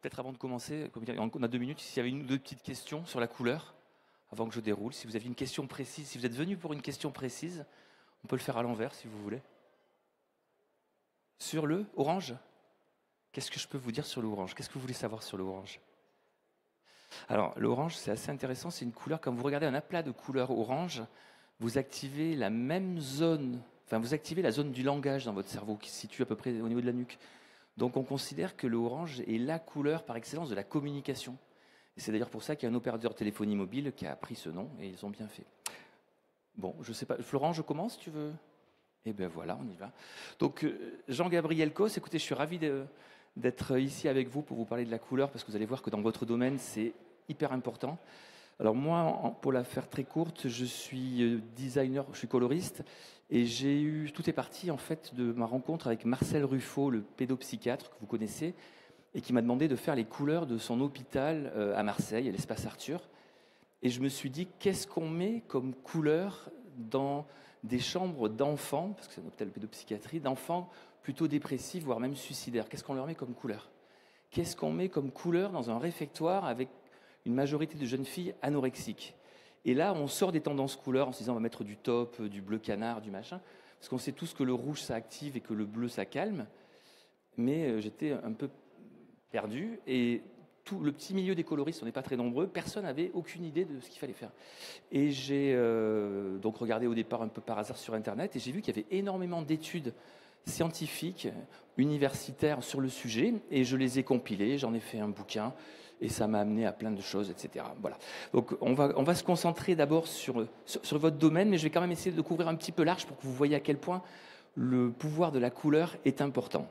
Peut-être avant de commencer, on a 2 minutes, s'il y avait une ou deux petites questions sur la couleur, avant que je déroule. Si vous avez une question précise, si vous êtes venu pour une question précise, on peut le faire à l'envers si vous voulez. Sur le orange, qu'est-ce que je peux vous dire sur l'orange? Qu'est-ce que vous voulez savoir sur l'orange? Alors, l'orange, c'est assez intéressant, c'est une couleur, quand vous regardez un aplat de couleur orange, vous activez la même zone, enfin vous activez la zone du langage dans votre cerveau qui se situe à peu près au niveau de la nuque. Donc on considère que l'orange est la couleur par excellence de la communication. Et c'est d'ailleurs pour ça qu'il y a un opérateur de téléphonie mobile qui a pris ce nom et ils ont bien fait. Bon, je sais pas, Florent, je commence, tu veux? Eh bien voilà, on y va. Donc Jean-Gabriel Cos, écoutez, je suis ravi d'être ici avec vous pour vous parler de la couleur parce que vous allez voir que dans votre domaine, c'est hyper important. Alors moi, pour la faire très courte, je suis designer, je suis coloriste et tout est parti en fait de ma rencontre avec Marcel Ruffo, le pédopsychiatre que vous connaissez, et qui m'a demandé de faire les couleurs de son hôpital à Marseille, à l'Espace Arthur. Et je me suis dit, qu'est-ce qu'on met comme couleur dans des chambres d'enfants, parce que c'est un hôpital de pédopsychiatrie, d'enfants plutôt dépressifs, voire même suicidaires. Qu'est-ce qu'on leur met comme couleur? Qu'est-ce qu'on met comme couleur dans un réfectoire avec une majorité de jeunes filles anorexiques? Et là, on sort des tendances couleurs en se disant on va mettre du taupe, du bleu canard, du machin, parce qu'on sait tous que le rouge ça active et que le bleu ça calme. Mais j'étais un peu perdu et tout le petit milieu des coloristes, on n'est pas très nombreux, personne n'avait aucune idée de ce qu'il fallait faire. Et j'ai donc regardé au départ un peu par hasard sur Internet et j'ai vu qu'il y avait énormément d'études scientifiques, universitaires sur le sujet et je les ai compilées, j'en ai fait un bouquin. Et ça m'a amené à plein de choses, etc. Voilà. Donc on va se concentrer d'abord sur votre domaine, mais je vais quand même essayer de couvrir un petit peu large pour que vous voyez à quel point le pouvoir de la couleur est important.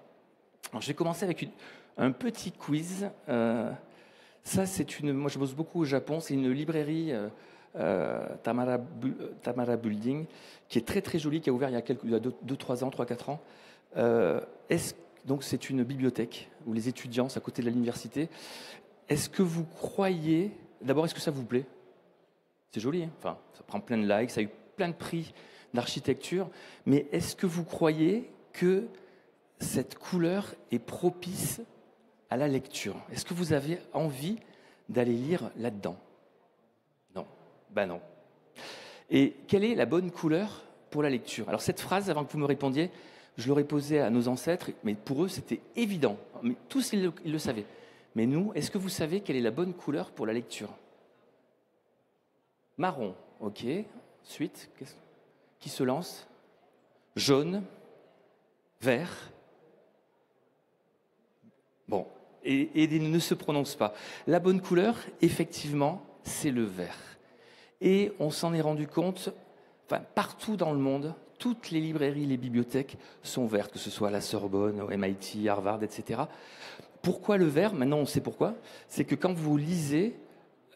Alors je vais commencer avec un petit quiz. Ça, moi je bosse beaucoup au Japon, c'est une librairie Tamara Building, qui est très très jolie, qui a ouvert il y a 2-3 ans, 3-4 ans. Donc c'est une bibliothèque où les étudiants, c'est à côté de l'université. Est-ce que vous croyez... D'abord, est-ce que ça vous plaît? C'est joli, hein, enfin, ça prend plein de likes, ça a eu plein de prix d'architecture. Mais est-ce que vous croyez que cette couleur est propice à la lecture? Est-ce que vous avez envie d'aller lire là-dedans? Non. Ben non. Et quelle est la bonne couleur pour la lecture? Alors cette phrase, avant que vous me répondiez, je l'aurais posée à nos ancêtres, mais pour eux, c'était évident. Mais tous, ils le savaient. Mais nous, est-ce que vous savez quelle est la bonne couleur pour la lecture? Marron, ok. Ensuite, qui se lance? Jaune, vert. Bon, et ne se prononce pas. La bonne couleur, effectivement, c'est le vert. Et on s'en est rendu compte, enfin, partout dans le monde, toutes les librairies, les bibliothèques sont vertes, que ce soit à la Sorbonne, au MIT, Harvard, etc. Pourquoi le vert? Maintenant, on sait pourquoi. C'est que quand vous lisez,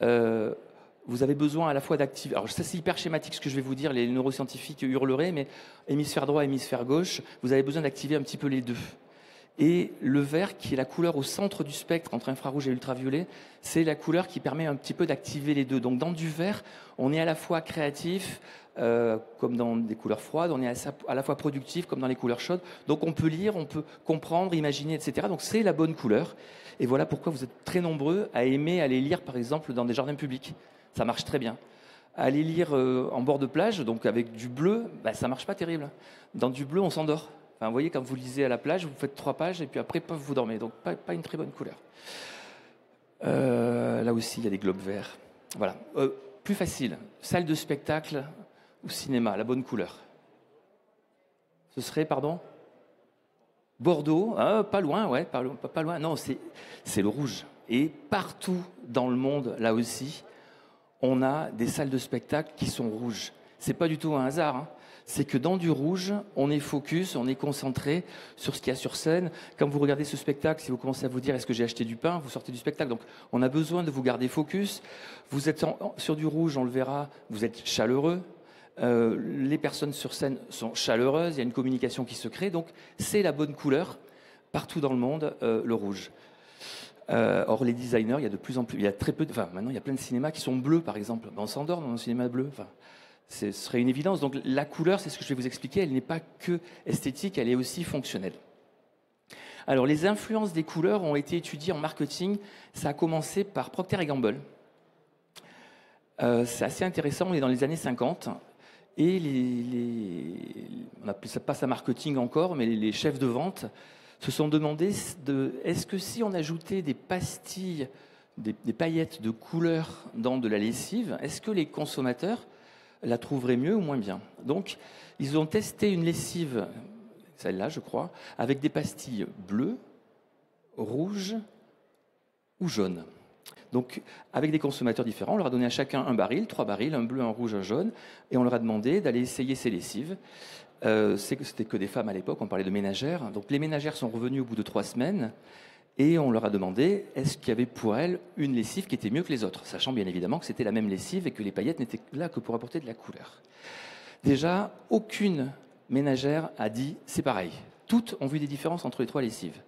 vous avez besoin à la fois d'activer... Alors ça, c'est hyper schématique ce que je vais vous dire, les neuroscientifiques hurleraient, mais hémisphère droit, hémisphère gauche, vous avez besoin d'activer un petit peu les deux. Et le vert, qui est la couleur au centre du spectre entre infrarouge et ultraviolet, c'est la couleur qui permet un petit peu d'activer les deux. Donc dans du vert, on est à la fois créatif, comme dans des couleurs froides, on est à la fois productif, comme dans les couleurs chaudes. Donc on peut lire, on peut comprendre, imaginer, etc. Donc c'est la bonne couleur. Et voilà pourquoi vous êtes très nombreux à aimer aller lire, par exemple, dans des jardins publics. Ça marche très bien. Aller lire en bord de plage, donc avec du bleu, ça marche pas terrible. Dans du bleu, on s'endort. Enfin, vous voyez, quand vous lisez à la plage, vous faites 3 pages et puis après, paf, vous dormez. Donc, pas une très bonne couleur. Là aussi, il y a des globes verts. Voilà. Plus facile. Salle de spectacle ou cinéma, la bonne couleur. Ce serait, pardon? Bordeaux, pas loin, ouais, pas loin. Non, c'est le rouge. Et partout dans le monde, là aussi, on a des salles de spectacle qui sont rouges. C'est pas du tout un hasard, hein. C'est que dans du rouge, on est focus, on est concentré sur ce qu'il y a sur scène. Quand vous regardez ce spectacle, si vous commencez à vous dire est-ce que j'ai acheté du pain, vous sortez du spectacle. Donc on a besoin de vous garder focus. Vous êtes sur du rouge, on le verra, vous êtes chaleureux. Les personnes sur scène sont chaleureuses, il y a une communication qui se crée. Donc c'est la bonne couleur partout dans le monde, le rouge. Or les designers, il y a de plus en plus, il y a très peu, maintenant il y a plein de cinémas qui sont bleus par exemple. On s'endort dans un cinéma bleu. Ce serait une évidence. Donc la couleur, c'est ce que je vais vous expliquer, elle n'est pas que esthétique, elle est aussi fonctionnelle. Alors, les influences des couleurs ont été étudiées en marketing. Ça a commencé par Procter & Gamble. C'est assez intéressant, on est dans les années 50. Et on appelle ça pas ça marketing encore, mais les chefs de vente se sont demandé est-ce que si on ajoutait des pastilles, des paillettes de couleur dans de la lessive, est-ce que les consommateurs la trouveraient mieux ou moins bien? Donc, ils ont testé une lessive, celle-là je crois, avec des pastilles bleues, rouges ou jaunes. Donc, avec des consommateurs différents, on leur a donné à chacun un baril, 3 barils, un bleu, un rouge, un jaune, et on leur a demandé d'aller essayer ces lessives. C'était que des femmes à l'époque, on parlait de ménagères. Donc, les ménagères sont revenues au bout de 3 semaines, et on leur a demandé est-ce qu'il y avait pour elles une lessive qui était mieux que les autres, sachant bien évidemment que c'était la même lessive et que les paillettes n'étaient là que pour apporter de la couleur. Déjà, aucune ménagère a dit c'est pareil. Toutes ont vu des différences entre les 3 lessives.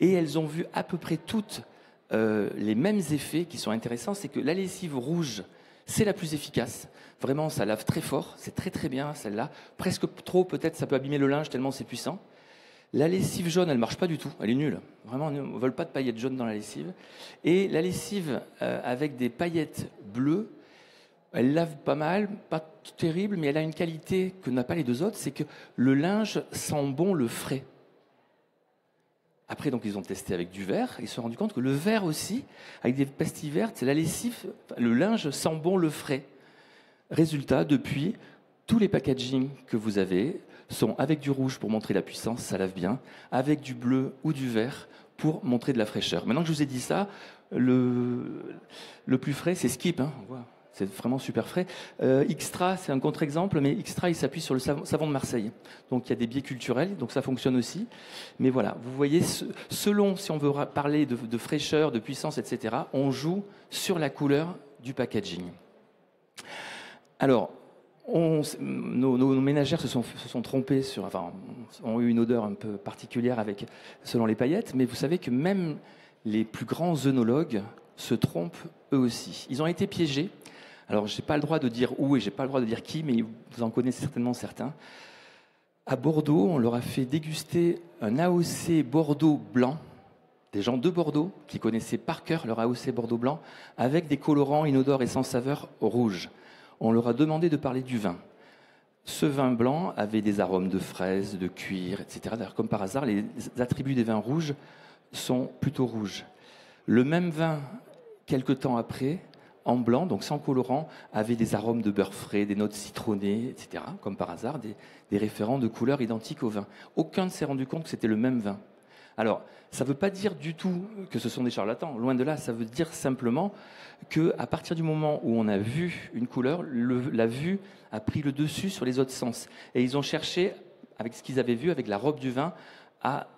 Et elles ont vu à peu près toutes les mêmes effets qui sont intéressants, c'est que la lessive rouge, c'est la plus efficace. Vraiment, ça lave très fort, c'est très très bien celle-là. Presque trop, peut-être, ça peut abîmer le linge tellement c'est puissant. La lessive jaune, elle marche pas du tout, elle est nulle. Vraiment, on ne veut pas de paillettes jaunes dans la lessive. Et la lessive avec des paillettes bleues, elle lave pas mal, pas terrible, mais elle a une qualité que n'a pas les 2 autres, c'est que le linge sent bon le frais. Après, donc, ils ont testé avec du verre. Ils se sont rendus compte que le verre aussi, avec des pastilles vertes, la lessive, le linge sent bon le frais. Résultat, depuis, tous les packagings que vous avez sont avec du rouge pour montrer la puissance, ça lave bien, avec du bleu ou du vert pour montrer de la fraîcheur. Maintenant que je vous ai dit ça, le plus frais, c'est Skip. Hein, on voit. C'est vraiment super frais. Xtra, c'est un contre-exemple, mais Xtra, il s'appuie sur le savon de Marseille. Donc, il y a des biais culturels, donc ça fonctionne aussi. Mais voilà, vous voyez, selon, si on veut parler de fraîcheur, de puissance, etc., on joue sur la couleur du packaging. Alors, nos ménagères se sont trompées ont eu une odeur un peu particulière selon les paillettes, mais vous savez que même les plus grands œnologues se trompent eux aussi. Ils ont été piégés. Alors, je n'ai pas le droit de dire où et je n'ai pas le droit de dire qui, mais vous en connaissez certainement certains. À Bordeaux, on leur a fait déguster un AOC Bordeaux blanc, des gens de Bordeaux qui connaissaient par cœur leur AOC Bordeaux blanc, avec des colorants inodores et sans saveur rouges. On leur a demandé de parler du vin. Ce vin blanc avait des arômes de fraises, de cuir, etc. D'ailleurs, comme par hasard, les attributs des vins rouges sont plutôt rouges. Le même vin, quelque temps après, en blanc, donc sans colorant, avait des arômes de beurre frais, des notes citronnées, etc. Comme par hasard, des référents de couleurs identiques au vin. Aucun ne s'est rendu compte que c'était le même vin. Alors, ça ne veut pas dire du tout que ce sont des charlatans. Loin de là, ça veut dire simplement qu'à partir du moment où on a vu une couleur, la vue a pris le dessus sur les autres sens. Et ils ont cherché, avec ce qu'ils avaient vu, avec la robe du vin, à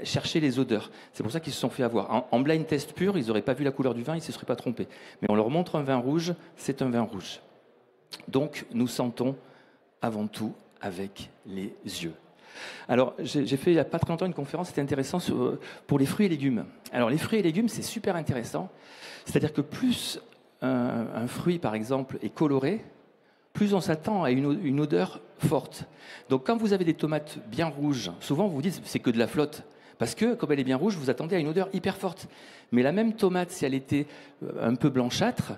chercher les odeurs. C'est pour ça qu'ils se sont fait avoir. En blind test pur, ils n'auraient pas vu la couleur du vin, ils ne se seraient pas trompés. Mais on leur montre un vin rouge, c'est un vin rouge. Donc, nous sentons avant tout avec les yeux. Alors, j'ai fait il n'y a pas très longtemps une conférence, c'était intéressant, pour les fruits et légumes. Alors, les fruits et légumes, c'est super intéressant. C'est-à-dire que plus un fruit, par exemple, est coloré, plus on s'attend à une odeur forte. Donc, quand vous avez des tomates bien rouges, souvent vous vous dites c'est que de la flotte. Parce que, comme elle est bien rouge, vous attendez à une odeur hyper forte. Mais la même tomate, si elle était un peu blanchâtre,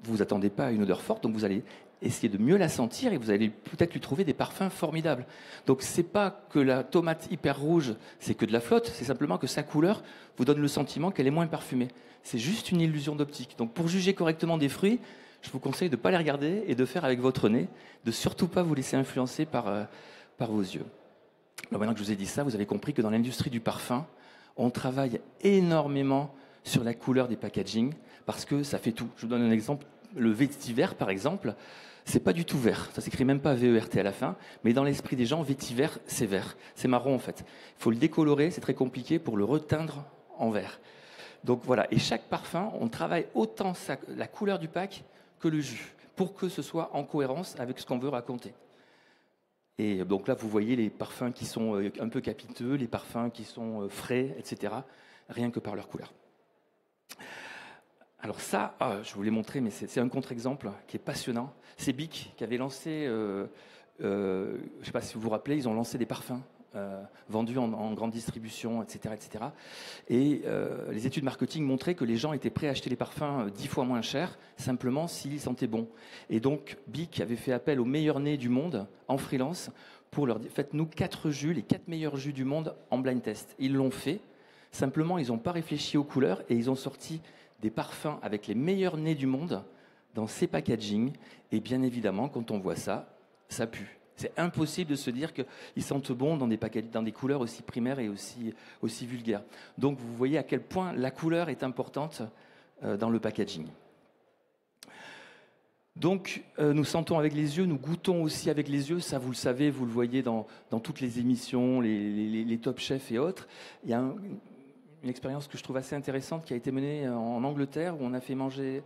vous vous attendez pas à une odeur forte, donc vous allez essayer de mieux la sentir et vous allez peut-être lui trouver des parfums formidables. Donc c'est pas que la tomate hyper rouge, c'est que de la flotte, c'est simplement que sa couleur vous donne le sentiment qu'elle est moins parfumée. C'est juste une illusion d'optique. Donc pour juger correctement des fruits, je vous conseille de ne pas les regarder et de faire avec votre nez, de surtout pas vous laisser influencer par vos yeux. Alors maintenant que je vous ai dit ça, vous avez compris que dans l'industrie du parfum, on travaille énormément sur la couleur des packaging parce que ça fait tout. Je vous donne un exemple. Le vétiver, par exemple, c'est pas du tout vert. Ça s'écrit même pas VERT à la fin. Mais dans l'esprit des gens, vétiver, c'est vert. C'est marron, en fait. Il faut le décolorer, c'est très compliqué pour le reteindre en vert. Donc voilà. Et chaque parfum, on travaille autant la couleur du pack que le jus pour que ce soit en cohérence avec ce qu'on veut raconter. Et donc là, vous voyez les parfums qui sont un peu capiteux, les parfums qui sont frais, etc. Rien que par leur couleur. Alors ça, je vous l'ai montré, mais c'est un contre-exemple qui est passionnant. C'est Bic qui avait lancé, je ne sais pas si vous vous rappelez, ils ont lancé des parfums vendus en grande distribution, etc. etc. Et les études marketing montraient que les gens étaient prêts à acheter les parfums 10 fois moins cher, simplement s'ils sentaient bon. Et donc, Bic avait fait appel aux meilleurs nez du monde, en freelance, pour leur dire, faites-nous 4 jus, les 4 meilleurs jus du monde en blind test. Ils l'ont fait, simplement ils n'ont pas réfléchi aux couleurs et ils ont sorti des parfums avec les meilleurs nez du monde dans ces packaging. Et bien évidemment, quand on voit ça, ça pue. C'est impossible de se dire qu'ils sentent bon dans des couleurs aussi primaires et aussi vulgaires. Donc vous voyez à quel point la couleur est importante dans le packaging. Donc nous sentons avec les yeux, nous goûtons aussi avec les yeux, ça vous le savez, vous le voyez dans toutes les émissions, les Top Chef et autres. Il y a une expérience que je trouve assez intéressante qui a été menée en Angleterre où on a fait manger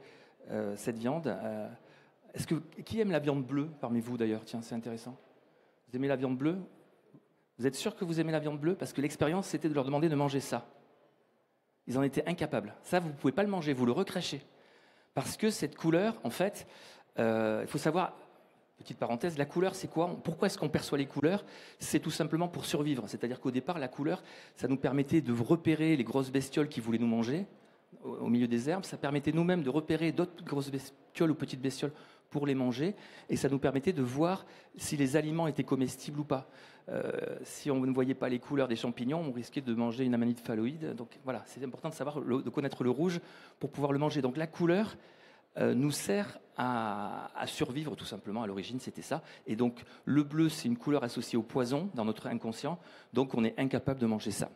cette viande. Qui aime la viande bleue parmi vous d'ailleurs? Tiens, c'est intéressant. Vous aimez la viande bleue? Vous êtes sûr que vous aimez la viande bleue? Parce que l'expérience, c'était de leur demander de manger ça. Ils en étaient incapables. Ça, vous ne pouvez pas le manger, vous le recrachez. Parce que cette couleur, en fait, il faut savoir, petite parenthèse, la couleur, c'est quoi? Pourquoi est-ce qu'on perçoit les couleurs? C'est tout simplement pour survivre. C'est-à-dire qu'au départ, la couleur, ça nous permettait de repérer les grosses bestioles qui voulaient nous manger au milieu des herbes. Ça permettait nous-mêmes de repérer d'autres grosses bestioles ou petites bestioles pour les manger, et ça nous permettait de voir si les aliments étaient comestibles ou pas. Si on ne voyait pas les couleurs des champignons, on risquait de manger une amanite phalloïde. Donc voilà, c'est important de savoir, de connaître le rouge pour pouvoir le manger. Donc la couleur nous sert à survivre tout simplement. À l'origine, c'était ça. Et donc le bleu, c'est une couleur associée au poison dans notre inconscient. Donc on est incapable de manger ça.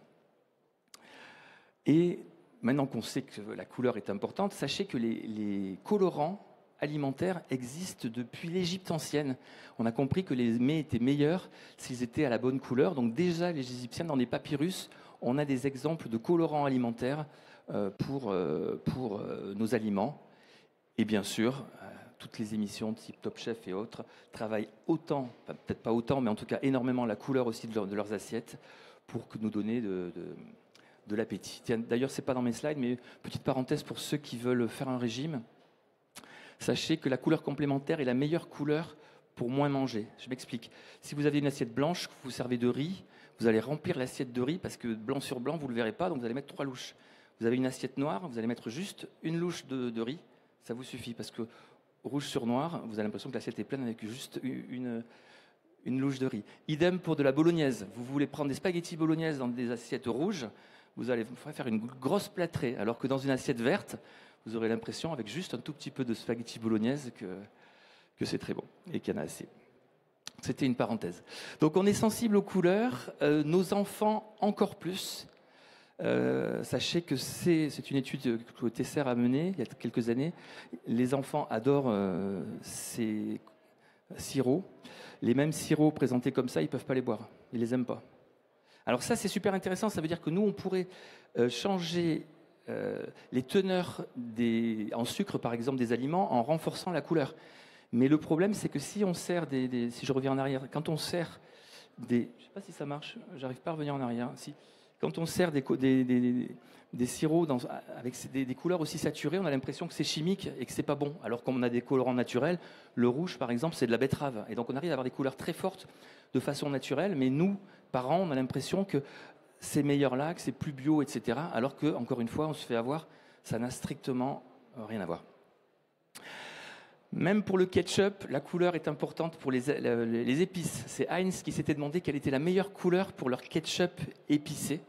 Et maintenant qu'on sait que la couleur est importante, sachez que les colorants alimentaires existent depuis l'Égypte ancienne. On a compris que les mets étaient meilleurs s'ils étaient à la bonne couleur. Donc déjà, les Égyptiens, dans les papyrus, on a des exemples de colorants alimentaires pour nos aliments. Et bien sûr, toutes les émissions type Top Chef et autres travaillent autant, enfin, peut-être pas autant, mais en tout cas énormément la couleur aussi de leurs assiettes pour nous donner de l'appétit. D'ailleurs, ce n'est pas dans mes slides, mais petite parenthèse pour ceux qui veulent faire un régime. Sachez que la couleur complémentaire est la meilleure couleur pour moins manger. Je m'explique. Si vous avez une assiette blanche, que vous servez de riz, vous allez remplir l'assiette de riz parce que blanc sur blanc, vous ne le verrez pas, donc vous allez mettre 3 louches. Vous avez une assiette noire, vous allez mettre juste une louche de riz, ça vous suffit parce que rouge sur noir, vous avez l'impression que l'assiette est pleine avec juste une louche de riz. Idem pour de la bolognaise. Vous voulez prendre des spaghettis bolognaise dans des assiettes rouges, vous allez faire une grosse plâtrée, alors que dans une assiette verte, vous aurez l'impression, avec juste un tout petit peu de spaghetti bolognaise, que c'est très bon et qu'il y en a assez. C'était une parenthèse. Donc on est sensible aux couleurs, nos enfants encore plus. Sachez que c'est une étude que Tesser a menée il y a quelques années. Les enfants adorent ces sirops. Les mêmes sirops présentés comme ça, ils ne peuvent pas les boire. Ils ne les aiment pas. Alors ça, c'est super intéressant. Ça veut dire que nous, on pourrait changer les teneurs en sucre, par exemple, des aliments en renforçant la couleur. Mais le problème, c'est que si on sert si je reviens en arrière, quand on sert je ne sais pas si ça marche, j'arrive pas à revenir en arrière. Si. Quand on sert des sirops avec des couleurs aussi saturées, on a l'impression que c'est chimique et que c'est pas bon. Alors qu'on a des colorants naturels, le rouge, par exemple, c'est de la betterave. Et donc on arrive à avoir des couleurs très fortes de façon naturelle, mais nous, parents, on a l'impression que c'est meilleur là, que c'est plus bio, etc. Alors que, encore une fois, on se fait avoir, ça n'a strictement rien à voir. Même pour le ketchup, la couleur est importante pour les épices. C'est Heinz qui s'était demandé quelle était la meilleure couleur pour leur ketchup épicé.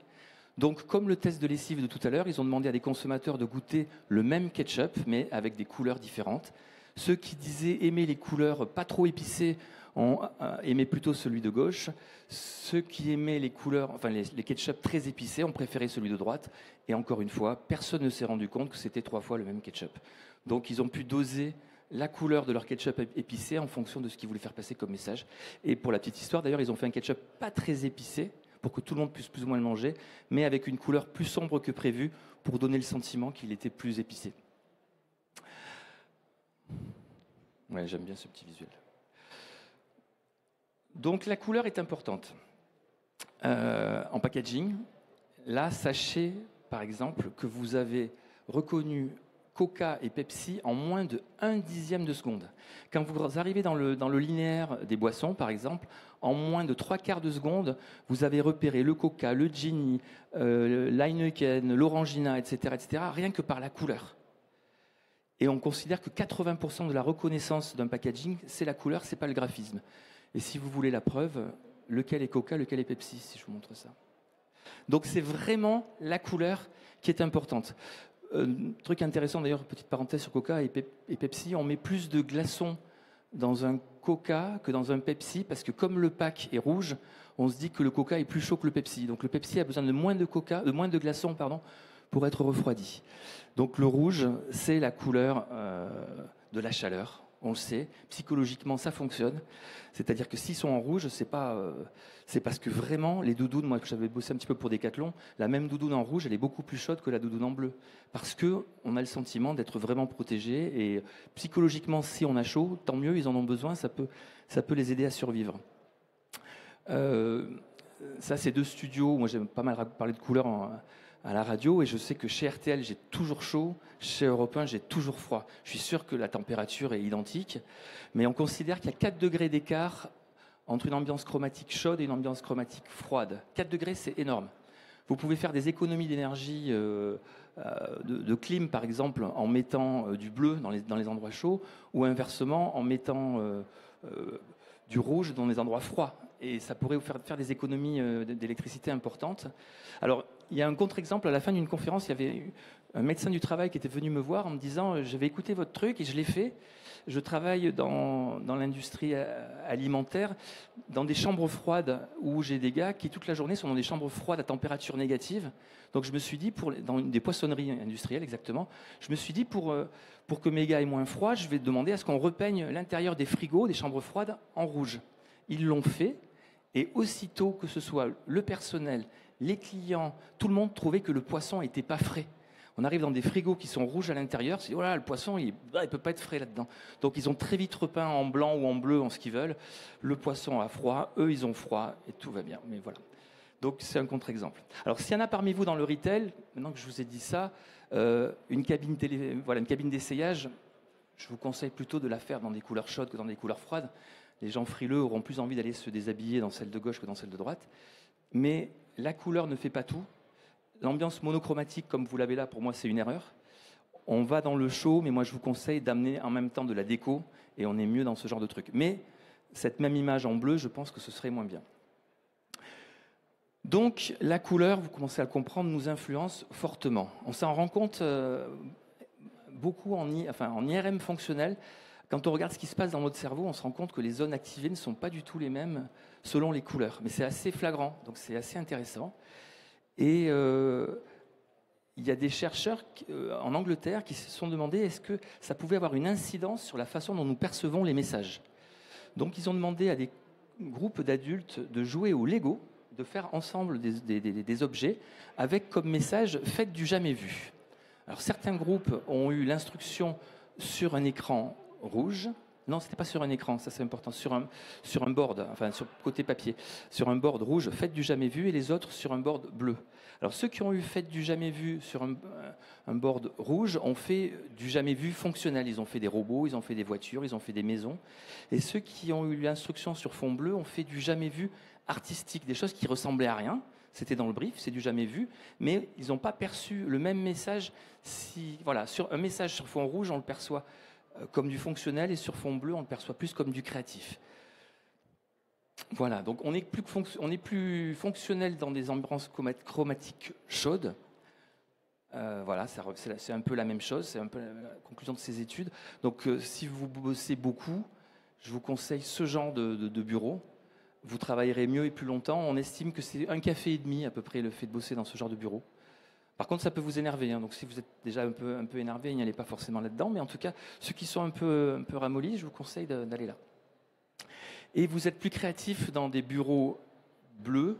Donc, comme le test de lessive de tout à l'heure, ils ont demandé à des consommateurs de goûter le même ketchup, mais avec des couleurs différentes. Ceux qui disaient aimer les couleurs pas trop épicées ont aimé plutôt celui de gauche. Ceux qui aimaient les couleurs, enfin les ketchup très épicés ont préféré celui de droite. Et encore une fois, personne ne s'est rendu compte que c'était 3 fois le même ketchup. Donc ils ont pu doser la couleur de leur ketchup épicé en fonction de ce qu'ils voulaient faire passer comme message. Et pour la petite histoire, d'ailleurs, ils ont fait un ketchup pas très épicé pour que tout le monde puisse plus ou moins le manger, mais avec une couleur plus sombre que prévu pour donner le sentiment qu'il était plus épicé. Ouais, j'aime bien ce petit visuel. Donc la couleur est importante. En packaging, là, sachez par exemple que vous avez reconnu Coca et Pepsi en moins de 1/10 de seconde. Quand vous arrivez dans le linéaire des boissons, par exemple, en moins de 3/4 de seconde, vous avez repéré le Coca, le Gini, l'Heineken, l'Orangina, etc., etc., rien que par la couleur. Et on considère que 80% de la reconnaissance d'un packaging, c'est la couleur, c'est pas le graphisme. Et si vous voulez la preuve, lequel est Coca, lequel est Pepsi, si je vous montre ça. Donc c'est vraiment la couleur qui est importante. Truc intéressant d'ailleurs, petite parenthèse sur Coca et Pepsi, on met plus de glaçons dans un Coca que dans un Pepsi, parce que comme le pack est rouge, on se dit que le Coca est plus chaud que le Pepsi. Donc le Pepsi a besoin de moins de glaçons, pour être refroidi. Donc le rouge, c'est la couleur de la chaleur. On le sait, psychologiquement ça fonctionne. C'est-à-dire que s'ils sont en rouge, c'est parce que vraiment les doudounes, moi j'avais bossé un petit peu pour Decathlon, la même doudoune en rouge, elle est beaucoup plus chaude que la doudoune en bleu. Parce que on a le sentiment d'être vraiment protégé et psychologiquement, si on a chaud, tant mieux, ils en ont besoin, ça peut les aider à survivre. Ça, c'est 2 studios. Moi, j'aime pas mal parler de couleurs à la radio, et je sais que chez RTL, j'ai toujours chaud, chez Europe 1, j'ai toujours froid. Je suis sûr que la température est identique, mais on considère qu'il y a 4 degrés d'écart entre une ambiance chromatique chaude et une ambiance chromatique froide. 4 degrés, c'est énorme. Vous pouvez faire des économies d'énergie de clim, par exemple, en mettant du bleu dans les endroits chauds, ou inversement, en mettant du rouge dans les endroits froids. Et ça pourrait vous faire des économies d'électricité importantes. Alors, il y a un contre-exemple. À la fin d'une conférence, il y avait un médecin du travail qui était venu me voir en me disant « J'avais écouté votre truc et je l'ai fait. Je travaille dans l'industrie alimentaire, dans des chambres froides où j'ai des gars qui, toute la journée, sont dans des chambres froides à température négative. Donc, je me suis dit, dans des poissonneries industrielles exactement, je me suis dit, pour que mes gars aient moins froid, je vais demander à ce qu'on repeigne l'intérieur des frigos, des chambres froides, en rouge. » Ils l'ont fait. Et aussitôt que ce soit le personnel, les clients, tout le monde trouvait que le poisson n'était pas frais. On arrive dans des frigos qui sont rouges à l'intérieur, c'est voilà, le poisson, il ne peut pas être frais là-dedans. Donc ils ont très vite repeint en blanc ou en bleu, en ce qu'ils veulent. Le poisson a froid, eux ils ont froid, et tout va bien. Mais voilà. Donc c'est un contre-exemple. Alors s'il y en a parmi vous dans le retail, maintenant que je vous ai dit ça, une cabine d'essayage, je vous conseille plutôt de la faire dans des couleurs chaudes que dans des couleurs froides. Les gens frileux auront plus envie d'aller se déshabiller dans celle de gauche que dans celle de droite. Mais la couleur ne fait pas tout. L'ambiance monochromatique, comme vous l'avez là, pour moi, c'est une erreur. On va dans le chaud, mais moi, je vous conseille d'amener en même temps de la déco, et on est mieux dans ce genre de truc. Mais cette même image en bleu, je pense que ce serait moins bien. Donc, la couleur, vous commencez à le comprendre, nous influence fortement. On s'en rend compte beaucoup en IRM fonctionnel. Quand on regarde ce qui se passe dans notre cerveau, on se rend compte que les zones activées ne sont pas du tout les mêmes selon les couleurs. Mais c'est assez flagrant, donc c'est assez intéressant. Et il y a des chercheurs en Angleterre qui se sont demandé est-ce que ça pouvait avoir une incidence sur la façon dont nous percevons les messages. Donc ils ont demandé à des groupes d'adultes de jouer au Lego, de faire ensemble des objets avec comme message « Faites du jamais vu ». Alors certains groupes ont eu l'instruction sur un écran rouge. Non, c'était pas sur un écran, ça c'est important, sur un board, enfin sur côté papier, sur un board rouge, faites du jamais vu, et les autres sur un board bleu. Alors ceux qui ont eu fait du jamais vu sur un board rouge ont fait du jamais vu fonctionnel. Ils ont fait des robots, ils ont fait des voitures, ils ont fait des maisons. Et ceux qui ont eu l'instruction sur fond bleu ont fait du jamais vu artistique, des choses qui ressemblaient à rien. C'était dans le brief, c'est du jamais vu, mais ils n'ont pas perçu le même message. Sur un message sur fond rouge, on le perçoit comme du fonctionnel, et sur fond bleu, on le perçoit plus comme du créatif. Voilà, donc on est plus fonctionnel dans des ambiances chromatiques chaudes. Voilà, c'est un peu la même chose, c'est un peu la conclusion de ces études. Donc si vous bossez beaucoup, je vous conseille ce genre de bureau. Vous travaillerez mieux et plus longtemps. On estime que c'est 1,5 café à peu près le fait de bosser dans ce genre de bureau. Par contre, ça peut vous énerver. Donc, si vous êtes déjà un peu énervé, n'y allez pas forcément là-dedans. Mais en tout cas, ceux qui sont un peu ramollis, je vous conseille d'aller là. Et vous êtes plus créatif dans des bureaux bleus,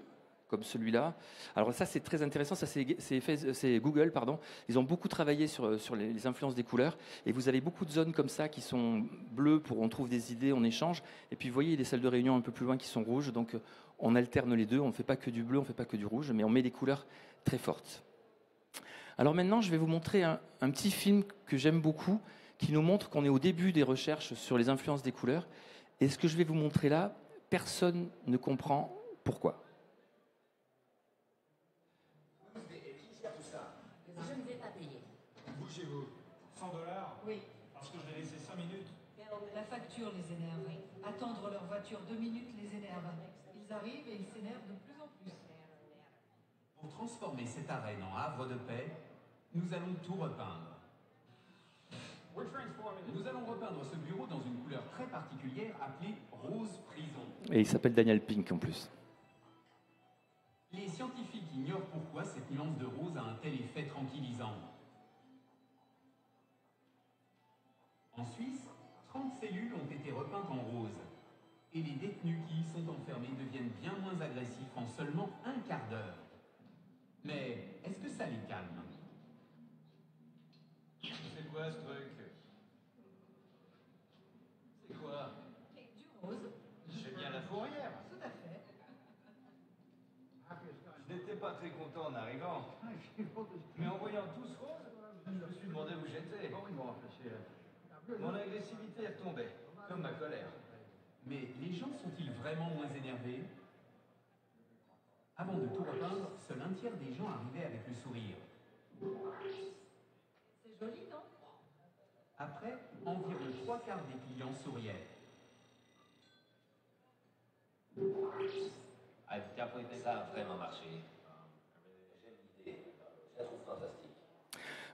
comme celui-là. Alors ça, c'est très intéressant. Ça, c'est Google, pardon. Ils ont beaucoup travaillé sur les influences des couleurs. Et vous avez beaucoup de zones comme ça qui sont bleues, on trouve des idées, on échange. Et puis, vous voyez, il y a des salles de réunion un peu plus loin qui sont rouges. Donc, on alterne les deux. On ne fait pas que du bleu, on ne fait pas que du rouge, mais on met des couleurs très fortes. Alors maintenant, je vais vous montrer un petit film que j'aime beaucoup, qui nous montre qu'on est au début des recherches sur les influences des couleurs. Et ce que je vais vous montrer là, personne ne comprend pourquoi. Je ne vais pas payer. Bougez-vous. 100 $? Oui. Parce que je l'ai laissé 5 minutes. La facture les énerve. Attendre leur voiture 2 minutes les énerve. Ils arrivent et ils s'énervent de plus en plus. Pour transformer cette arène en havre de paix, nous allons tout repeindre. Nous allons repeindre ce bureau dans une couleur très particulière appelée rose prison. Et il s'appelle Daniel Pink en plus. Les scientifiques ignorent pourquoi cette nuance de rose a un tel effet tranquillisant. En Suisse, 30 cellules ont été repeintes en rose. Et les détenus qui y sont enfermés deviennent bien moins agressifs en seulement un quart d'heure. Mais est-ce que ça les calme? C'est quoi ce truc? C'est quoi? Du rose. J'ai bien la fourrière. Tout à fait. Je n'étais pas très content en arrivant. Mais en voyant tout ce rose, je me suis demandé où j'étais. Mon agressivité est retombée, comme ma colère. Mais les gens sont-ils vraiment moins énervés? Avant de tout repeindre, seul un tiers des gens arrivaient avec le sourire. C'est joli, non? Après, environ 3/4 des clients souriaient. Ça a vraiment marché. J'aime l'idée. Je la trouve fantastique.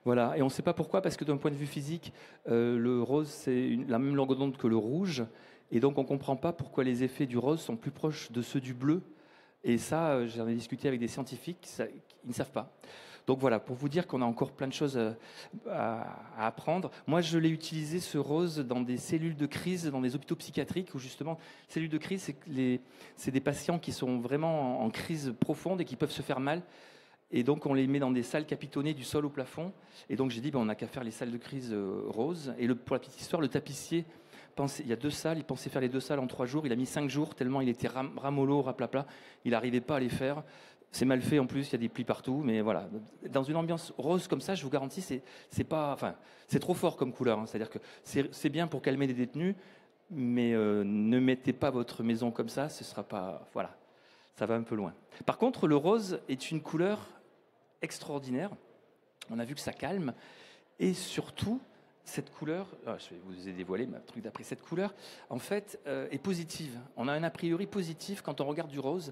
Voilà, et on ne sait pas pourquoi, parce que d'un point de vue physique, le rose, c'est la même longueur d'onde que le rouge, et donc on ne comprend pas pourquoi les effets du rose sont plus proches de ceux du bleu. Et ça, j'en ai discuté avec des scientifiques, ils ne savent pas. Donc voilà, pour vous dire qu'on a encore plein de choses à apprendre. Moi, je l'ai utilisé, ce rose, dans des cellules de crise, dans des hôpitaux psychiatriques, où justement, cellules de crise, c'est des patients qui sont vraiment en crise profonde et qui peuvent se faire mal. Et donc, on les met dans des salles capitonnées du sol au plafond. Et donc, j'ai dit, on n'a qu'à faire les salles de crise roses. Et pour la petite histoire, le tapissier, il y a 2 salles, il pensait faire les 2 salles en 3 jours. Il a mis 5 jours, tellement il était ramollo, raplapla. Il n'arrivait pas à les faire. C'est mal fait en plus, il y a des plis partout. Mais voilà, dans une ambiance rose comme ça, je vous garantis, c'est trop fort comme couleur. C'est-à-dire que c'est bien pour calmer des détenus, mais ne mettez pas votre maison comme ça, ce sera pas... Voilà, ça va un peu loin. Par contre, le rose est une couleur extraordinaire. On a vu que ça calme. Et surtout, cette couleur, je vais vous dévoiler ma truc d'après, cette couleur, en fait, est positive. On a un a priori positif quand on regarde du rose.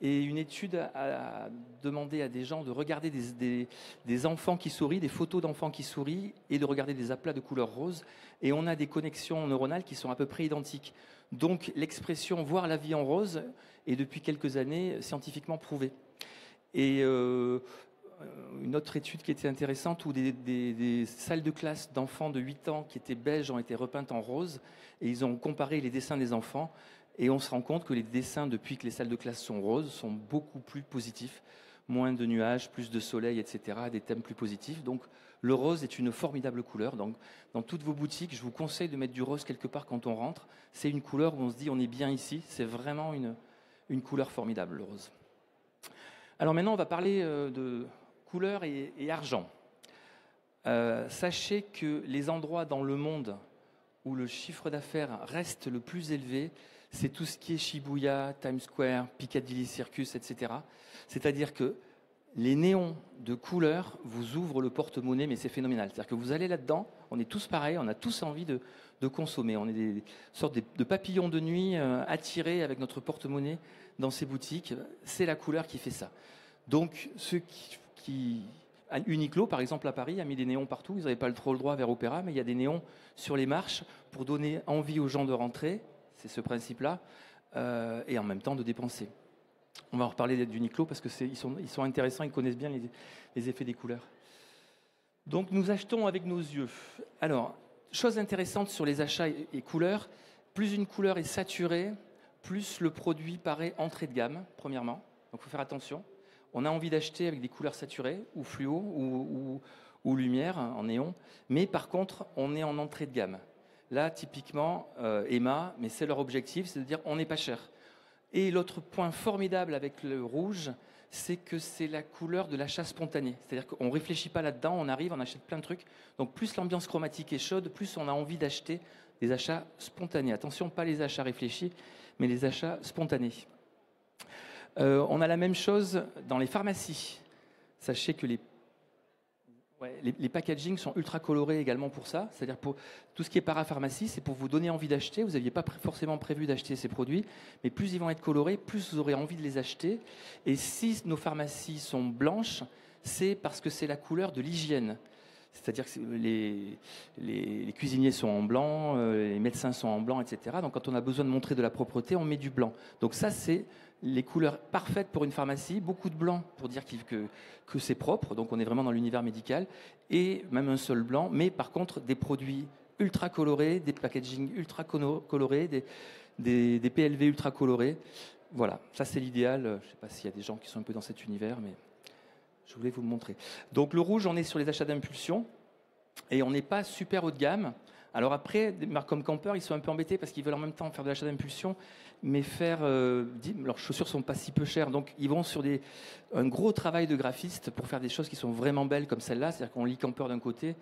Et une étude a demandé à des gens de regarder des enfants qui sourient, des photos d'enfants qui sourient, et de regarder des aplats de couleur rose. Et on a des connexions neuronales qui sont à peu près identiques. Donc l'expression « voir la vie en rose » est depuis quelques années scientifiquement prouvée. Et une autre étude qui était intéressante où des salles de classe d'enfants de 8 ans qui étaient belges ont été repeintes en rose et ils ont comparé les dessins des enfants et on se rend compte que les dessins depuis que les salles de classe sont roses sont beaucoup plus positifs, moins de nuages, plus de soleil, etc., des thèmes plus positifs. Donc le rose est une formidable couleur. Donc dans toutes vos boutiques, je vous conseille de mettre du rose quelque part quand on rentre. C'est une couleur où on se dit on est bien ici, c'est vraiment une couleur formidable, le rose. Alors maintenant on va parler de couleur et argent. Sachez que les endroits dans le monde où le chiffre d'affaires reste le plus élevé, c'est tout ce qui est Shibuya, Times Square, Piccadilly Circus, etc. C'est-à-dire que les néons de couleur vous ouvrent le porte-monnaie, mais c'est phénoménal. C'est-à-dire que vous allez là-dedans, on est tous pareils, on a tous envie de consommer. On est des sortes de papillons de nuit attirés avec notre porte-monnaie dans ces boutiques. C'est la couleur qui fait ça. Donc, ceux qui Uniqlo, par exemple, à Paris, a mis des néons partout. Ils n'avaient pas trop le droit vers Opéra, mais il y a des néons sur les marches pour donner envie aux gens de rentrer. C'est ce principe-là. Et en même temps de dépenser. On va en reparler d'Uniqlo parce qu'ils sont intéressants, ils connaissent bien les effets des couleurs. Donc, nous achetons avec nos yeux. Alors, chose intéressante sur les achats et couleurs, plus une couleur est saturée, plus le produit paraît entrée de gamme, premièrement. Donc, il faut faire attention. On a envie d'acheter avec des couleurs saturées, ou fluo, ou lumière, en néon. Mais par contre, on est en entrée de gamme. Là, typiquement, Emma, mais c'est leur objectif, c'est de dire on n'est pas cher. Et l'autre point formidable avec le rouge, c'est que c'est la couleur de l'achat spontané. C'est-à-dire qu'on ne réfléchit pas là-dedans, on arrive, on achète plein de trucs. Donc plus l'ambiance chromatique est chaude, plus on a envie d'acheter des achats spontanés. Attention, pas les achats réfléchis, mais les achats spontanés. On a la même chose dans les pharmacies. Sachez que les packagings sont ultra colorés également pour ça. C'est-à-dire pour tout ce qui est parapharmacie, c'est pour vous donner envie d'acheter. Vous n'aviez pas forcément prévu d'acheter ces produits, mais plus ils vont être colorés, plus vous aurez envie de les acheter. Et si nos pharmacies sont blanches, c'est parce que c'est la couleur de l'hygiène. C'est-à-dire que les cuisiniers sont en blanc, les médecins sont en blanc, etc. Donc quand on a besoin de montrer de la propreté, on met du blanc. Donc ça, c'est les couleurs parfaites pour une pharmacie, beaucoup de blanc pour dire que c'est propre, donc on est vraiment dans l'univers médical, et même un seul blanc, mais par contre des produits ultra colorés, des packaging ultra colorés, des PLV ultra colorés. Voilà, ça c'est l'idéal. Je ne sais pas s'il y a des gens qui sont un peu dans cet univers, mais je voulais vous le montrer. Donc le rouge, on est sur les achats d'impulsion, et on n'est pas super haut de gamme. Alors après, des marques comme Camper, ils sont un peu embêtés parce qu'ils veulent en même temps faire de l'achat d'impulsion, mais leurs chaussures sont pas si peu chères, donc ils vont sur un gros travail de graphiste pour faire des choses qui sont vraiment belles comme celle-là. C'est-à-dire qu'on lit Camper d'un côté,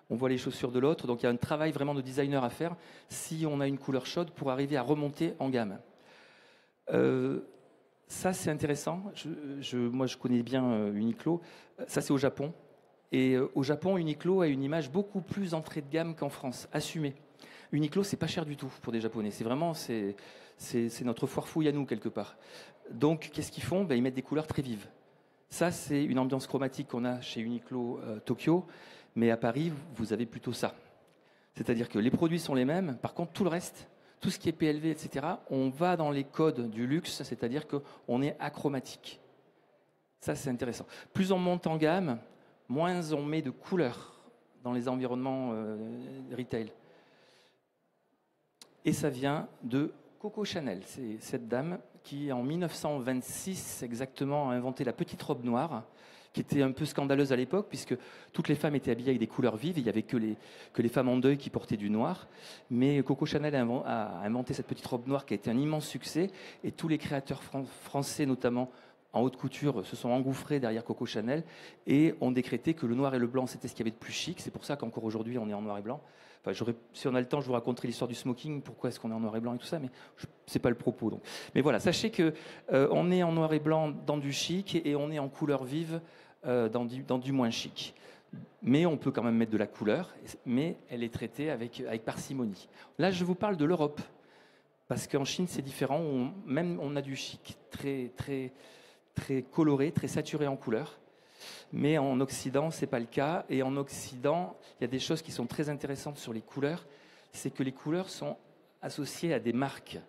on voit les chaussures de l'autre, donc il y a un travail vraiment de designer à faire si on a une couleur chaude pour arriver à remonter en gamme. Ça c'est intéressant. Moi je connais bien Uniqlo. Ça c'est au Japon. Et au Japon, Uniqlo a une image beaucoup plus entrée de gamme qu'en France, assumée. Uniqlo, c'est pas cher du tout pour des Japonais. C'est vraiment, c'est notre foire fouille à nous, quelque part. Donc, qu'est-ce qu'ils font ? Ils mettent des couleurs très vives. Ça, c'est une ambiance chromatique qu'on a chez Uniqlo Tokyo. Mais à Paris, vous avez plutôt ça. C'est-à-dire que les produits sont les mêmes. Par contre, tout le reste, tout ce qui est PLV, etc., on va dans les codes du luxe, c'est-à-dire qu'on est achromatique. Ça, c'est intéressant. Plus on monte en gamme, moins on met de couleurs dans les environnements retail. Et ça vient de Coco Chanel. C'est cette dame qui, en 1926 exactement, a inventé la petite robe noire, qui était un peu scandaleuse à l'époque, puisque toutes les femmes étaient habillées avec des couleurs vives, et il n'y avait que les femmes en deuil qui portaient du noir. Mais Coco Chanel a inventé cette petite robe noire qui a été un immense succès, et tous les créateurs français, notamment en haute couture, se sont engouffrés derrière Coco Chanel et ont décrété que le noir et le blanc, c'était ce qu'il y avait de plus chic. C'est pour ça qu'encore aujourd'hui, on est en noir et blanc. Enfin, si on a le temps, je vous raconterai l'histoire du smoking, pourquoi est-ce qu'on est en noir et blanc et tout ça, mais c'est pas le propos. Donc. Mais voilà, sachez que on est en noir et blanc dans du chic et on est en couleur vive dans du moins chic. Mais on peut quand même mettre de la couleur, mais elle est traitée avec parcimonie. Là, je vous parle de l'Europe, parce qu'en Chine, c'est différent. On a du chic très coloré, très saturé en couleurs. Mais en Occident, ce n'est pas le cas. Et en Occident, il y a des choses qui sont très intéressantes sur les couleurs. C'est que les couleurs sont associées à des marques.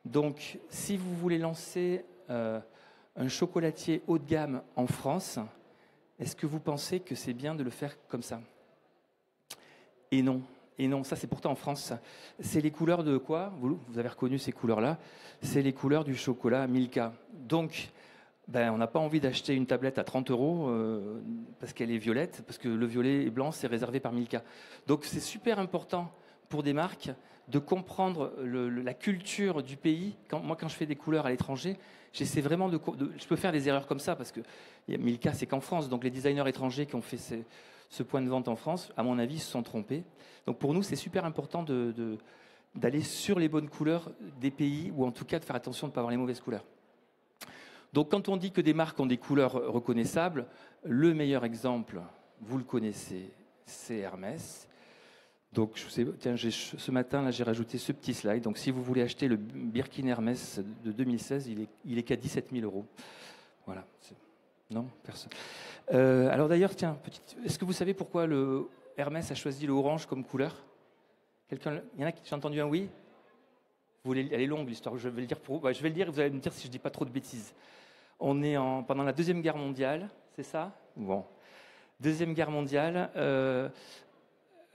Donc, si vous voulez lancer un chocolatier haut de gamme en France, est-ce que vous pensez que c'est bien de le faire comme ça ? Et non. Et non, ça c'est pourtant en France. Ça. C'est les couleurs de quoi ? Vous avez reconnu ces couleurs-là. C'est les couleurs du chocolat Milka. Donc, on n'a pas envie d'acheter une tablette à 30 € parce qu'elle est violette, parce que le violet et blanc, c'est réservé par Milka. Donc c'est super important pour des marques de comprendre la culture du pays. Quand je fais des couleurs à l'étranger, j'essaie vraiment je peux faire des erreurs comme ça, parce que Milka, c'est qu'en France. Donc les designers étrangers qui ont fait ce point de vente en France, à mon avis, se sont trompés. Donc pour nous, c'est super important d'aller sur les bonnes couleurs des pays, ou en tout cas de faire attention de ne pas avoir les mauvaises couleurs. Donc quand on dit que des marques ont des couleurs reconnaissables, le meilleur exemple, vous le connaissez, c'est Hermès. Donc ce matin, là, j'ai rajouté ce petit slide. Donc si vous voulez acheter le Birkin Hermès de 2016, il est qu'à 17 000 €. Voilà. Non, personne. Alors d'ailleurs, est-ce que vous savez pourquoi le Hermès a choisi le orange comme couleur ? Quelqu'un ? Il y en a qui j'ai entendu un oui ? Elle est longue l'histoire, je vais le dire pour vous. Je vais le dire et vous allez me dire si je ne dis pas trop de bêtises. On est pendant la Deuxième Guerre mondiale, c'est ça ? Bon. Deuxième Guerre mondiale,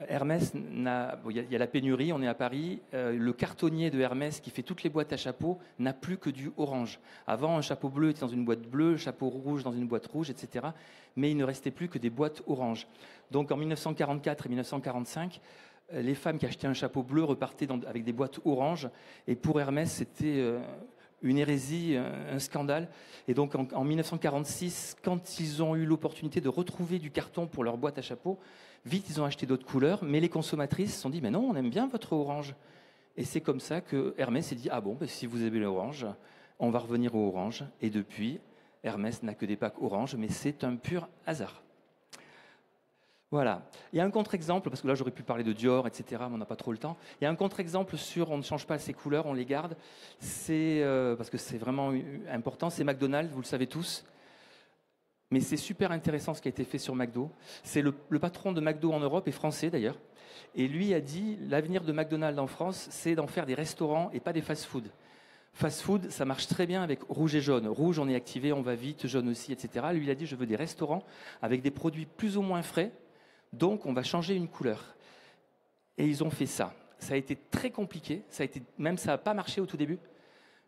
Hermès, il y a la pénurie, on est à Paris. Le cartonnier de Hermès qui fait toutes les boîtes à chapeaux n'a plus que du orange. Avant, un chapeau bleu était dans une boîte bleue, un chapeau rouge dans une boîte rouge, etc. Mais il ne restait plus que des boîtes orange. Donc en 1944 et 1945, les femmes qui achetaient un chapeau bleu repartaient avec des boîtes orange. Et pour Hermès, c'était une hérésie, un scandale. Et donc en 1946, quand ils ont eu l'opportunité de retrouver du carton pour leur boîte à chapeau, vite ils ont acheté d'autres couleurs, mais les consommatrices se sont dit mais non, on aime bien votre orange. Et c'est comme ça que Hermès s'est dit ah bon, ben, si vous aimez l'orange, on va revenir au orange. Et depuis, Hermès n'a que des packs orange, mais c'est un pur hasard. Voilà. Il y a un contre-exemple, parce que là j'aurais pu parler de Dior, etc., mais on n'a pas trop le temps. Il y a un contre-exemple sur on ne change pas ses couleurs, on les garde. C'est parce que c'est vraiment important. C'est McDonald's, vous le savez tous. Mais c'est super intéressant ce qui a été fait sur McDo. C'est le patron de McDo en Europe, est français d'ailleurs. Et lui a dit l'avenir de McDonald's en France, c'est d'en faire des restaurants et pas des fast-food. Fast-food, ça marche très bien avec rouge et jaune. Rouge, on est activé, on va vite, jaune aussi, etc. Lui, il a dit je veux des restaurants avec des produits plus ou moins frais. Donc, on va changer une couleur. Et ils ont fait ça. Ça a été très compliqué. Ça n'a pas marché au tout début.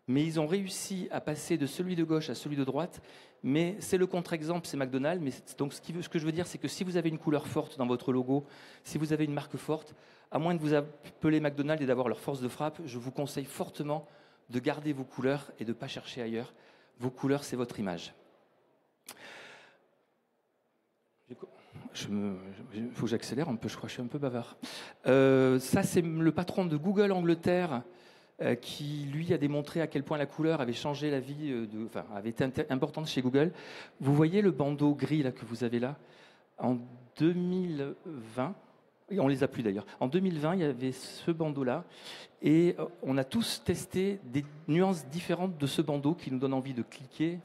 Mais ils ont réussi à passer de celui de gauche à celui de droite. Mais c'est le contre-exemple, c'est McDonald's. Mais donc, ce que je veux dire, c'est que si vous avez une couleur forte dans votre logo, si vous avez une marque forte, à moins de vous appeler McDonald's et d'avoir leur force de frappe, je vous conseille fortement de garder vos couleurs et de ne pas chercher ailleurs. Vos couleurs, c'est votre image. Il faut que j'accélère un peu, je crois que je suis un peu bavard. Ça, c'est le patron de Google Angleterre qui, lui, a démontré à quel point la couleur avait changé la vie, avait été importante chez Google. Vous voyez le bandeau gris là, que vous avez là? En 2020, on ne les a plus d'ailleurs, en 2020, il y avait ce bandeau-là, et on a tous testé des nuances différentes de ce bandeau qui nous donne envie de cliquer,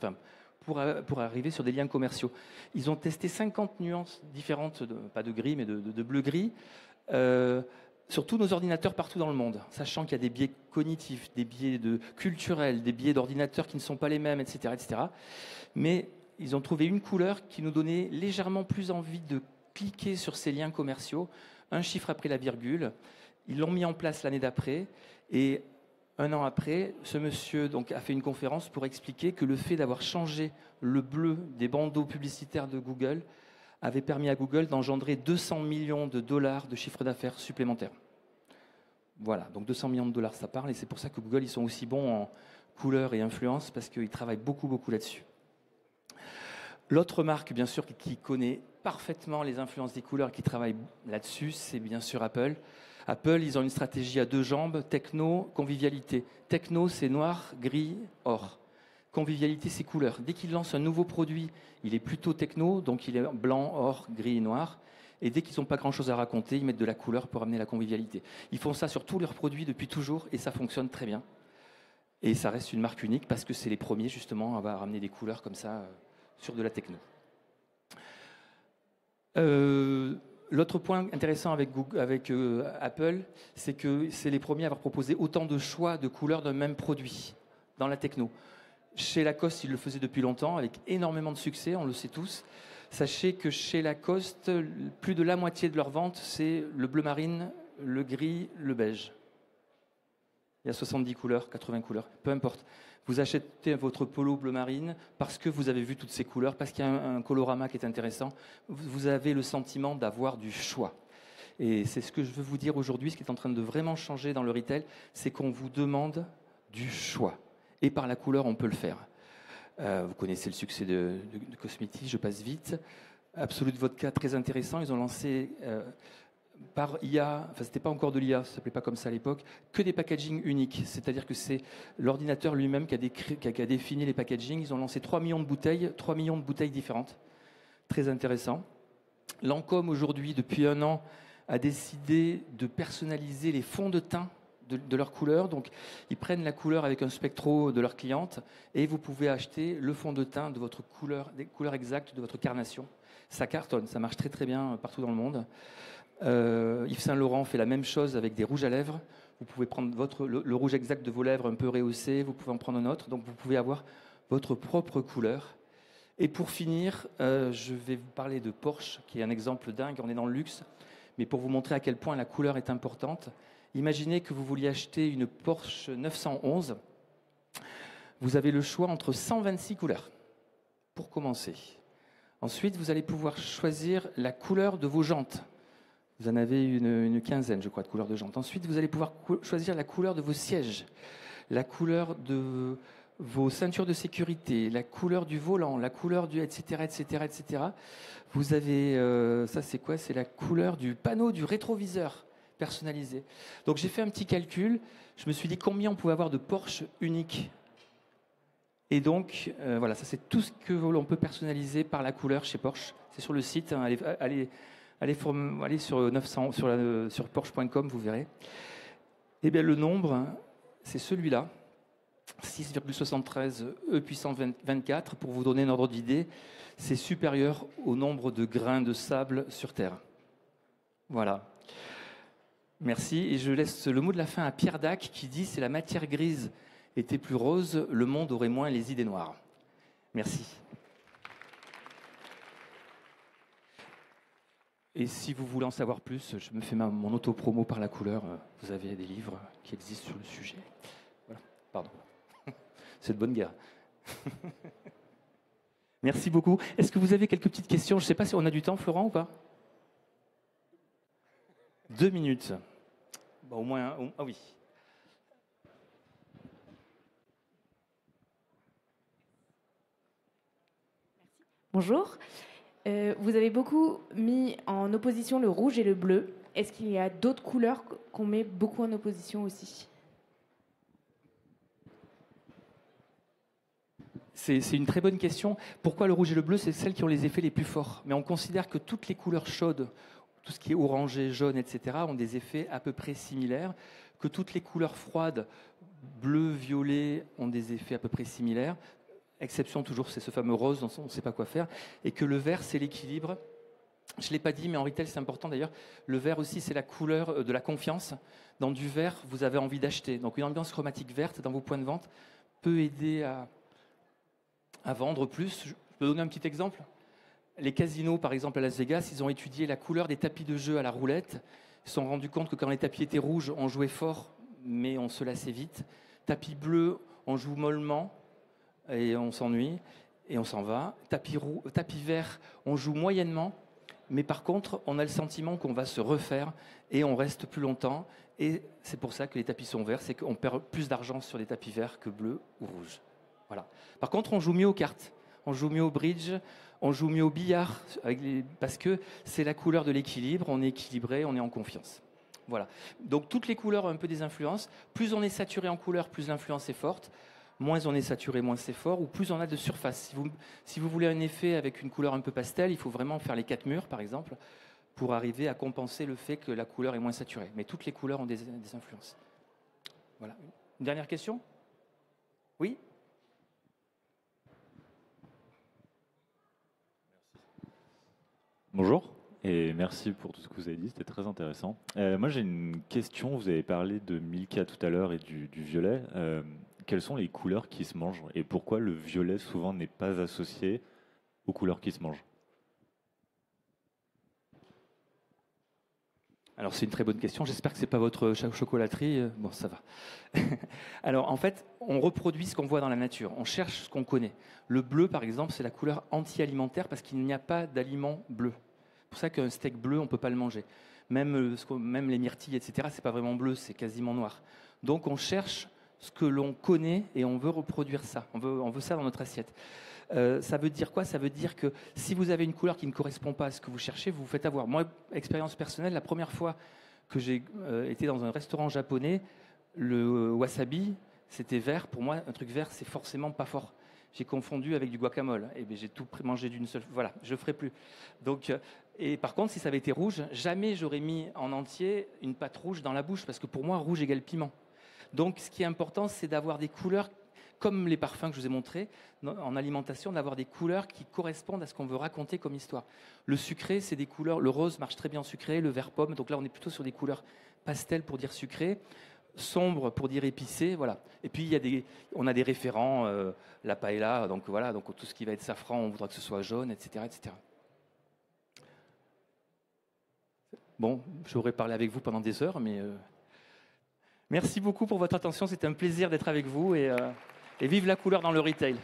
pour arriver sur des liens commerciaux. Ils ont testé 50 nuances différentes, pas de gris, mais de bleu-gris, sur tous nos ordinateurs partout dans le monde, sachant qu'il y a des biais cognitifs, des biais culturels, des biais d'ordinateurs qui ne sont pas les mêmes, etc., etc. Mais ils ont trouvé une couleur qui nous donnait légèrement plus envie de cliquer sur ces liens commerciaux, un chiffre après la virgule. Ils l'ont mis en place l'année d'après, et un an après, ce monsieur donc, a fait une conférence pour expliquer que le fait d'avoir changé le bleu des bandeaux publicitaires de Google avait permis à Google d'engendrer 200 millions de dollars de chiffre d'affaires supplémentaire. Voilà, donc 200 millions de dollars, ça parle, et c'est pour ça que Google, ils sont aussi bons en couleur et influence, parce qu'ils travaillent beaucoup, beaucoup là-dessus. L'autre marque, bien sûr, qui connaît parfaitement les influences des couleurs et qui travaille là-dessus, c'est bien sûr Apple. Apple, ils ont une stratégie à deux jambes, techno, convivialité. Techno, c'est noir, gris, or. Convivialité, c'est couleur. Dès qu'ils lancent un nouveau produit, il est plutôt techno, donc il est blanc, or, gris, noir. Et dès qu'ils n'ont pas grand-chose à raconter, ils mettent de la couleur pour amener la convivialité. Ils font ça sur tous leurs produits depuis toujours et ça fonctionne très bien. Et ça reste une marque unique parce que c'est les premiers justement à ramener des couleurs comme ça sur de la techno. L'autre point intéressant avec Apple, c'est que c'est les premiers à avoir proposé autant de choix de couleurs d'un même produit dans la techno. Chez Lacoste, ils le faisaient depuis longtemps, avec énormément de succès, on le sait tous. Sachez que chez Lacoste, plus de la moitié de leurs ventes, c'est le bleu marine, le gris, le beige. Il y a 70 couleurs, 80 couleurs, peu importe. Vous achetez votre polo bleu marine parce que vous avez vu toutes ces couleurs, parce qu'il y a un colorama qui est intéressant. Vous avez le sentiment d'avoir du choix. Et c'est ce que je veux vous dire aujourd'hui, ce qui est en train de vraiment changer dans le retail, c'est qu'on vous demande du choix. Et par la couleur, on peut le faire. Vous connaissez le succès de Cosmeti, je passe vite. Absolute Vodka, très intéressant. Ils ont lancé par IA, enfin c'était pas encore de l'IA, ça s'appelait pas comme ça à l'époque, que des packagings uniques. C'est-à-dire que c'est l'ordinateur lui-même qui a défini les packagings. Ils ont lancé 3 millions de bouteilles différentes. Très intéressant. Lancôme aujourd'hui, depuis un an, a décidé de personnaliser les fonds de teint de leur couleur. Donc, ils prennent la couleur avec un spectro de leur cliente et vous pouvez acheter le fond de teint de votre couleur, des couleurs exactes de votre carnation. Ça cartonne, ça marche très très bien partout dans le monde. Yves Saint Laurent fait la même chose avec des rouges à lèvres. Vous pouvez prendre le rouge exact de vos lèvres un peu rehaussé, vous pouvez en prendre un autre. Donc, vous pouvez avoir votre propre couleur. Et pour finir, je vais vous parler de Porsche, qui est un exemple dingue. On est dans le luxe, mais pour vous montrer à quel point la couleur est importante. Imaginez que vous vouliez acheter une Porsche 911. Vous avez le choix entre 126 couleurs, pour commencer. Ensuite, vous allez pouvoir choisir la couleur de vos jantes. Vous en avez une quinzaine, je crois, de couleurs de jantes. Ensuite, vous allez pouvoir choisir la couleur de vos sièges, la couleur de vos ceintures de sécurité, la couleur du volant, la couleur du etc., etc., etc. Vous avez, ça c'est quoi? C'est la couleur du panneau du rétroviseur personnalisé. Donc j'ai fait un petit calcul, je me suis dit combien on pouvait avoir de Porsche uniques. Et donc, voilà, ça c'est tout ce que l'on peut personnaliser par la couleur chez Porsche. C'est sur le site, hein, allez sur 900, sur Porsche.com, vous verrez. Eh bien, le nombre, c'est celui-là, 6,73 E puissance 24. Pour vous donner un ordre d'idée, c'est supérieur au nombre de grains de sable sur Terre. Voilà. Merci. Et je laisse le mot de la fin à Pierre Dac qui dit « Si la matière grise était plus rose, le monde aurait moins les idées noires. » Merci. Et si vous voulez en savoir plus, je me fais mon auto-promo par la couleur. Vous avez des livres qui existent sur le sujet. Voilà, pardon. C'est de bonne guerre. Merci beaucoup. Est-ce que vous avez quelques petites questions? Je ne sais pas si on a du temps, Florent, ou pas? 2 minutes. Bon, au moins, ah oui. Bonjour. Vous avez beaucoup mis en opposition le rouge et le bleu. Est-ce qu'il y a d'autres couleurs qu'on met beaucoup en opposition aussi? C'est une très bonne question. Pourquoi le rouge et le bleu? C'est celles qui ont les effets les plus forts. Mais on considère que toutes les couleurs chaudes, tout ce qui est orangé, jaune, etc., ont des effets à peu près similaires, que toutes les couleurs froides, bleu, violet, ont des effets à peu près similaires. Exception toujours, c'est ce fameux rose dont on ne sait pas quoi faire. Et que le vert, c'est l'équilibre. Je ne l'ai pas dit, mais en retail, c'est important d'ailleurs. Le vert aussi, c'est la couleur de la confiance. Dans du vert, vous avez envie d'acheter. Donc une ambiance chromatique verte dans vos points de vente peut aider à vendre plus. Je peux donner un petit exemple. Les casinos, par exemple, à Las Vegas, ils ont étudié la couleur des tapis de jeu à la roulette. Ils se sont rendus compte que quand les tapis étaient rouges, on jouait fort, mais on se lassait vite. Tapis bleu, on joue mollement et on s'ennuie et on s'en va. Tapis vert, on joue moyennement, mais par contre, on a le sentiment qu'on va se refaire et on reste plus longtemps. Et c'est pour ça que les tapis sont verts, c'est qu'on perd plus d'argent sur les tapis verts que bleus ou rouges. Voilà. Par contre, on joue mieux aux cartes, on joue mieux au bridge, on joue mieux au billard, parce que c'est la couleur de l'équilibre, on est équilibré, on est en confiance. Voilà. Donc toutes les couleurs ont un peu des influences. Plus on est saturé en couleur, plus l'influence est forte. Moins on est saturé, moins c'est fort, ou plus on a de surface. Si vous voulez un effet avec une couleur un peu pastel, il faut vraiment faire les 4 murs, par exemple, pour arriver à compenser le fait que la couleur est moins saturée. Mais toutes les couleurs ont des influences. Voilà. Une dernière question? Oui? Bonjour et merci pour tout ce que vous avez dit, c'était très intéressant. Moi j'ai une question, vous avez parlé de Milka tout à l'heure et du violet. Quelles sont les couleurs qui se mangent et pourquoi le violet souvent n'est pas associé aux couleurs qui se mangent? Alors c'est une très bonne question, j'espère que ce n'est pas votre chocolaterie. Bon, ça va. Alors en fait, on reproduit ce qu'on voit dans la nature, on cherche ce qu'on connaît. Le bleu par exemple, c'est la couleur anti-alimentaire parce qu'il n'y a pas d'aliment bleu. C'est pour ça qu'un steak bleu, on ne peut pas le manger. Même les myrtilles, etc., ce n'est pas vraiment bleu, c'est quasiment noir. Donc on cherche ce que l'on connaît et on veut reproduire ça, on veut ça dans notre assiette. Ça veut dire quoi? Ça veut dire que si vous avez une couleur qui ne correspond pas à ce que vous cherchez, vous vous faites avoir. Moi, expérience personnelle, la première fois que j'ai été dans un restaurant japonais, le wasabi, c'était vert. Pour moi, un truc vert, c'est forcément pas fort. J'ai confondu avec du guacamole. Et bien, j'ai tout mangé d'une seule. Voilà, je ne ferai plus. Donc, et par contre, si ça avait été rouge, jamais j'aurais mis en entier une pâte rouge dans la bouche, parce que pour moi, rouge égale piment. Donc, ce qui est important, c'est d'avoir des couleurs, comme les parfums que je vous ai montrés, en alimentation, d'avoir des couleurs qui correspondent à ce qu'on veut raconter comme histoire. Le sucré, c'est des couleurs, le rose marche très bien en sucré, le vert pomme, donc là, on est plutôt sur des couleurs pastel pour dire sucré, sombre pour dire épicé, voilà. Et puis, on a des référents, la paella, donc voilà, donc tout ce qui va être safran, on voudra que ce soit jaune, etc., etc. Bon, j'aurais parlé avec vous pendant des heures, mais... Merci beaucoup pour votre attention, c'était un plaisir d'être avec vous et vive la couleur dans le retail.